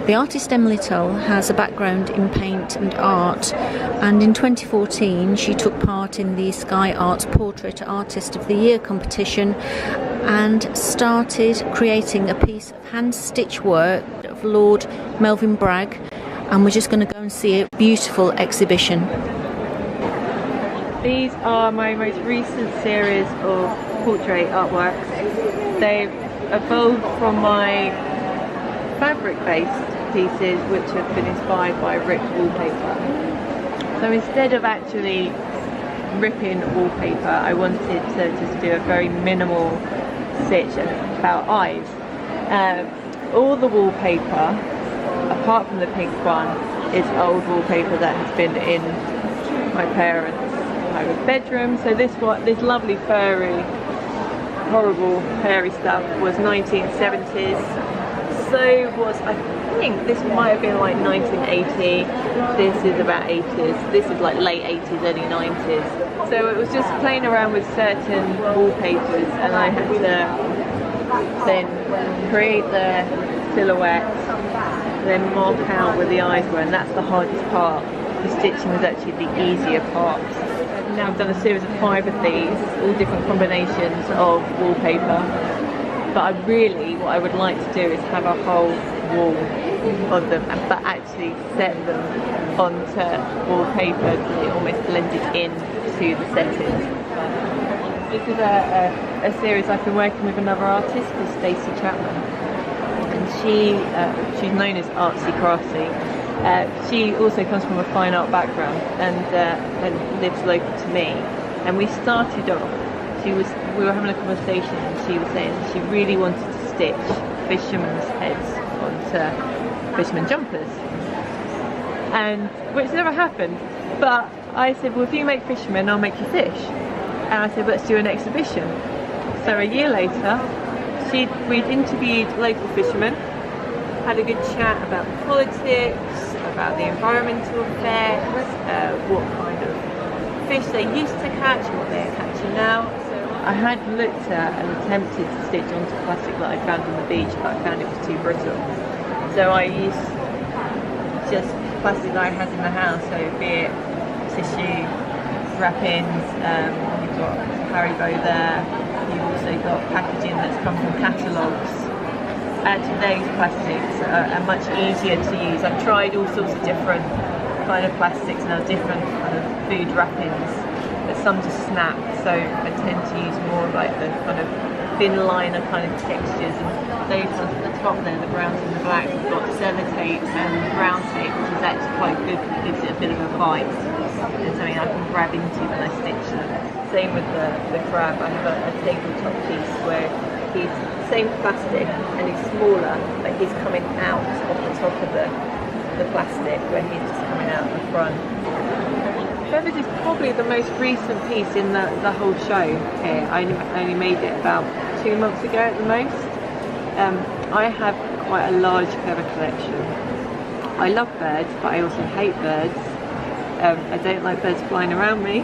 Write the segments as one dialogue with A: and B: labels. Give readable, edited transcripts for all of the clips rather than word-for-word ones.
A: The artist Emily Tull has a background in paint and art, and in 2014 she took part in the Sky Arts Portrait Artist of the Year competition and started creating a piece of hand-stitch work of Lord Melvyn Bragg, and we're just going to go and see a beautiful exhibition.
B: These are my most recent series of portrait artworks. They've evolved from my fabric-based pieces, which have been inspired by ripped wallpaper. So instead of actually ripping wallpaper, I wanted to just do a very minimal stitch about eyes. All the wallpaper, apart from the pink one, is old wallpaper that has been in my parents' bedroom. So this lovely furry, horrible hairy stuff was 1970s. So I think this might have been like 1980. This is about 80s. This is like late 80s, early 90s. So it was just playing around with certain wallpapers, and I had to then create the silhouette, then mark out where the eyes were, and that's the hardest part. The stitching was actually the easier part. Now I've done a series of 5 of these, all different combinations of wallpaper. But what I would like to do is have a whole wall of them, but actually set them onto wallpaper so it almost blended in to the setting. This is a series I've been working with another artist called Stacey Chapman, and she's known as Artsy Craftsy. She also comes from a fine art background and lives local to me. And we started off, we were having a conversation, and she was saying she really wanted to stitch fishermen's heads onto fishermen jumpers, and which never happened. But I said, well, if you make fishermen, I'll make you fish. And I said, let's do an exhibition. So a year later, we'd interviewed local fishermen, had a good chat about politics, about the environmental effects, what kind of fish they used to catch, what they're catching now. So I had looked at and attempted to stitch onto plastic that I found on the beach, but I found it was too brittle. So I used just plastic that I had in the house, so be it tissue, wrappings, you've got Haribo there, you've also got packaging that's come from catalogues. Actually, those plastics are much easier to use. I've tried all sorts of different kind of plastics now, different kind of food wrappings, but some just snap, so I tend to use more like the kind of thin liner kind of textures, and those ones at the top there, the browns and the blacks, have got sellotape and brown tape, which is actually quite good because it gives it a bit of a bite and something I can grab into when I stitch them. Same with the crab. I have a tabletop piece where he's same plastic and he's smaller, but he's coming out of the top of the plastic where he's just coming out the front. Feathers is probably the most recent piece in the whole show here. I only made it about 2 months ago at the most. I have quite a large feather collection. I love birds, but I also hate birds. I don't like birds flying around me,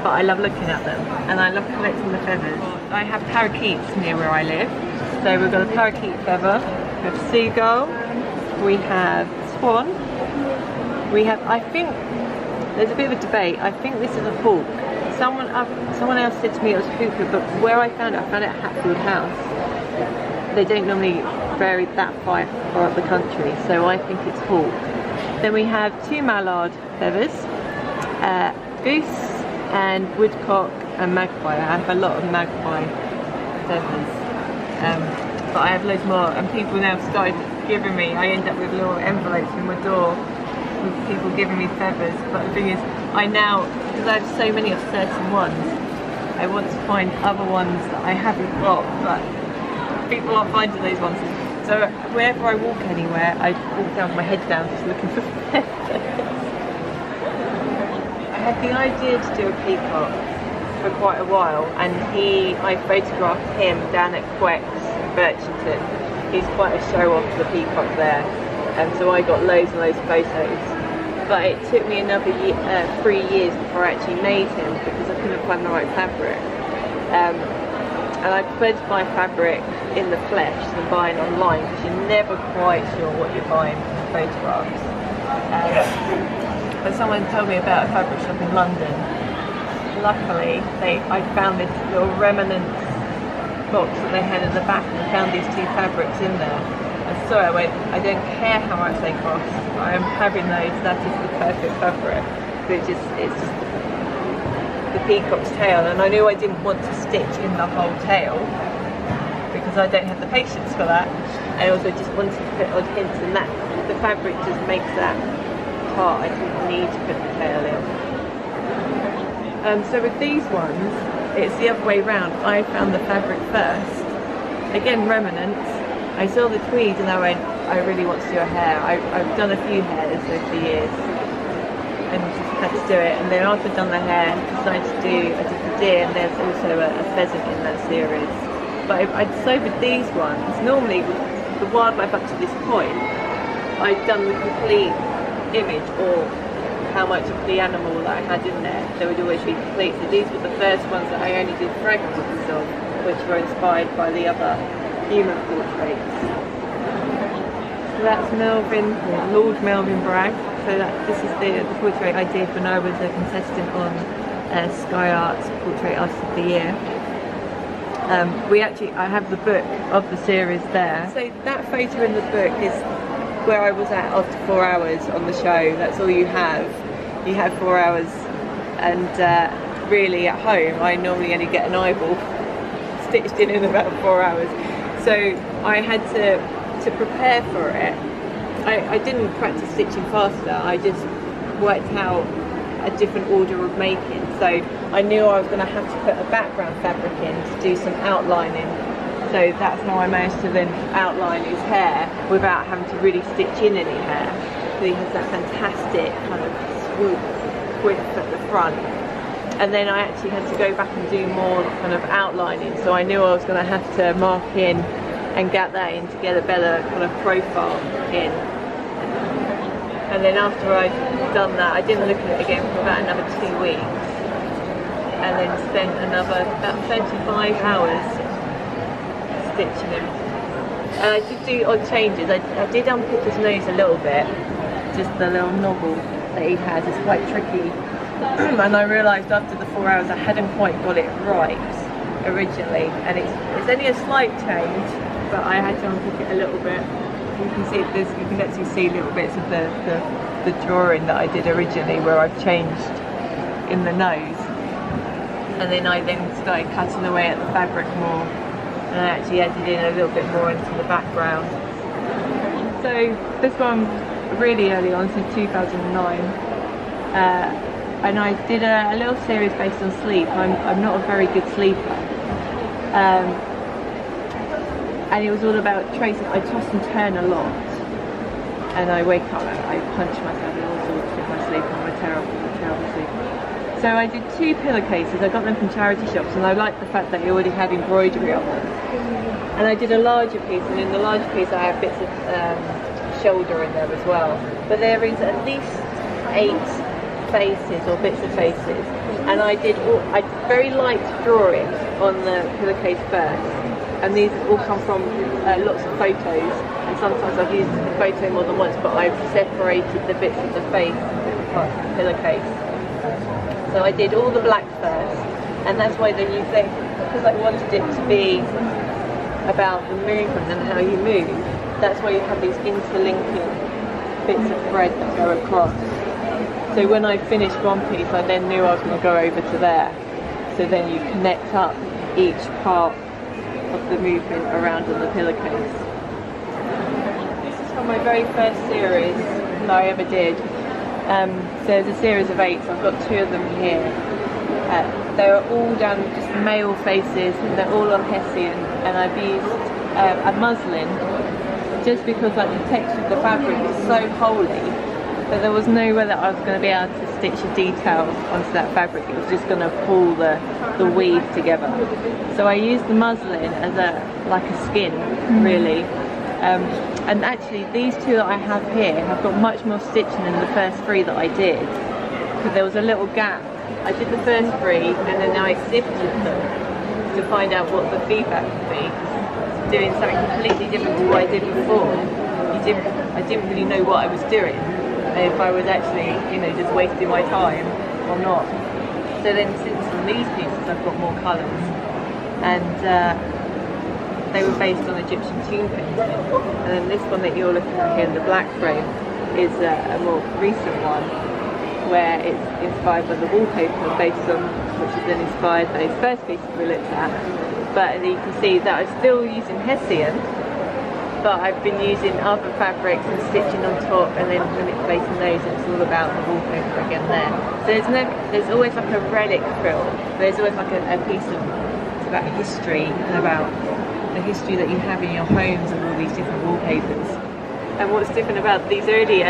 B: but I love looking at them, and I love collecting the feathers. I have parakeets near where I live, so we've got a parakeet feather, we have seagull, we have swan, we have, I think, there's a bit of a debate, I think this is a hawk. Someone else said to me it was hooper, but where I found it at Hatfield House. They don't normally vary that far up the country, so I think it's hawk. Then we have 2 mallard feathers, goose and woodcock and magpie. I have a lot of magpie feathers, but I have loads more, and people now started giving me, I end up with little envelopes in my door with people giving me feathers. But the thing is, I now, because I have so many of certain ones, I want to find other ones that I haven't got, but people aren't finding those ones. So wherever I walk anywhere, I walk down with my head down just looking for feathers. I had the idea to do a peacock for quite a while, and I photographed him down at Quex, Birchington. He's quite a show off, the peacock there, and so I got loads and loads of photos. But it took me another 3 years before I actually made him because I couldn't find the right fabric. and I prefer to buy fabric in the flesh than buying online, because you're never quite sure what you're buying from photographs. But someone told me about a fabric shop in London. Luckily, I found this little remnants box that they had at the back, and I found these two fabrics in there. And so I went, I don't care how much they cost, I am having those, that is the perfect fabric. It's just the peacock's tail, and I knew I didn't want to stitch in the whole tail because I don't have the patience for that. I also just wanted to put odd hints, and that the fabric just makes that part. I didn't need to put the tail in. So with these ones, it's the other way round. I found the fabric first. Again, remnants. I saw the tweed and I went, I really want to do a hare. I've done a few hares over the years and just had to do it. And then after I'd done the hare, I did the deer, and there's also a pheasant in that series. But I'd sew with these ones. Normally, the wildlife up to this point, I'd done the complete image, or how much of the animal that I had in there. They would always be complete. So these were the first ones that I only did fragments of, which were inspired by the other human portraits. So that's Melvin, Lord Melvin Bragg. So this is the portrait I did when I was a contestant on Sky Arts Portrait Artist of the Year. I have the book of the series there. So that photo in the book is where I was at after 4 hours on the show. That's all you have. You have 4 hours, and really at home I normally only get an eyeball stitched in about 4 hours. So I had to prepare for it. I didn't practice stitching faster, I just worked out a different order of making. So I knew I was going to have to put a background fabric in to do some outlining. So that's how I managed to then outline his hair without having to really stitch in any hair. So he has that fantastic kind of swoop width at the front. And then I actually had to go back and do more kind of outlining. So I knew I was going to have to mark in and get that in to get a better kind of profile in. And then after I'd done that, I didn't look at it again for about another 2 weeks. And then spent another about 35 hours stitching him. And I did do odd changes. I did unpick his nose a little bit. Just the little knobble that he has is quite tricky. And I realised after the 4 hours I hadn't quite got it right originally. And it's only a slight change, but I had to unpick it a little bit. You can see this. You can actually see little bits of the drawing that I did originally, where I've changed in the nose. And then I started cutting away at the fabric more, and I actually added in a little bit more into the background. So this one really early on, since 2009, and I did a little series based on sleep. I'm not a very good sleeper, and it was all about tracing. I toss and turn a lot, and I wake up, I punch myself in all sorts with my sleep. I'm a terrible sleeper. So I did 2 pillowcases. I got them from charity shops, and I liked the fact that they already had embroidery on them. And I did a larger piece, and in the larger piece I have bits of shoulder in there as well. But there is at least 8 faces or bits of faces, and I did very light drawings on the pillowcase first. And these all come from lots of photos, and sometimes I've used the photo more than once, but I've separated the bits of the face from different parts of the pillowcase. So I did all the black first, and that's why then you think, because I wanted it to be about the movement and how you move, that's why you have these interlinking bits of thread that go across. So when I finished one piece, I then knew I was going to go over to there. So then you connect up each part of the movement around on the pillowcase. This is from my very first series that I ever did. So there's a series of 8, so I've got 2 of them here. They're all done just male faces, and they're all on Hessian, and I've used a muslin just because like the texture of the fabric is so holy that there was no way that I was going to be able to stitch a detail onto that fabric. It was just going to pull the weave together. So I used the muslin as like a skin, really. And actually these 2 that I have here have got much more stitching than the first 3 that I did, because there was a little gap. I did the first 3 and then I exhibited them. So to find out what the feedback would be. Doing something completely different to what I did before, I didn't really know what I was doing, if I was actually, you know, just wasting my time or not. So then since on these pieces I've got more colours, and they were based on Egyptian tomb painting. And then this one that you're looking at here in the black frame is a more recent one, where it's inspired by the wallpaper based on, which is then inspired by those first pieces we looked at. But you can see that I'm still using Hessian, but I've been using other fabrics and stitching on top, and then manipulating those, and it's all about the wallpaper again there. So there's always like a relic frill. There's always like a piece of, it's about history and about the history that you have in your homes and all these different wallpapers. And what's different about these early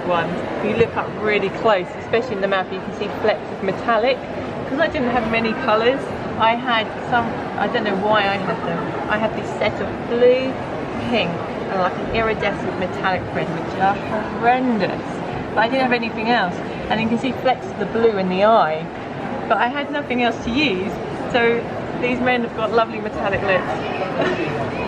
B: ones, if you look up really close, especially in the map, you can see flecks of metallic. Because I didn't have many colours, I had some, I don't know why I had them, I had this set of blue, pink, and like an iridescent metallic thread, which are horrendous. But I didn't have anything else. And you can see flecks of the blue in the eye. But I had nothing else to use, so these men have got lovely metallic lips.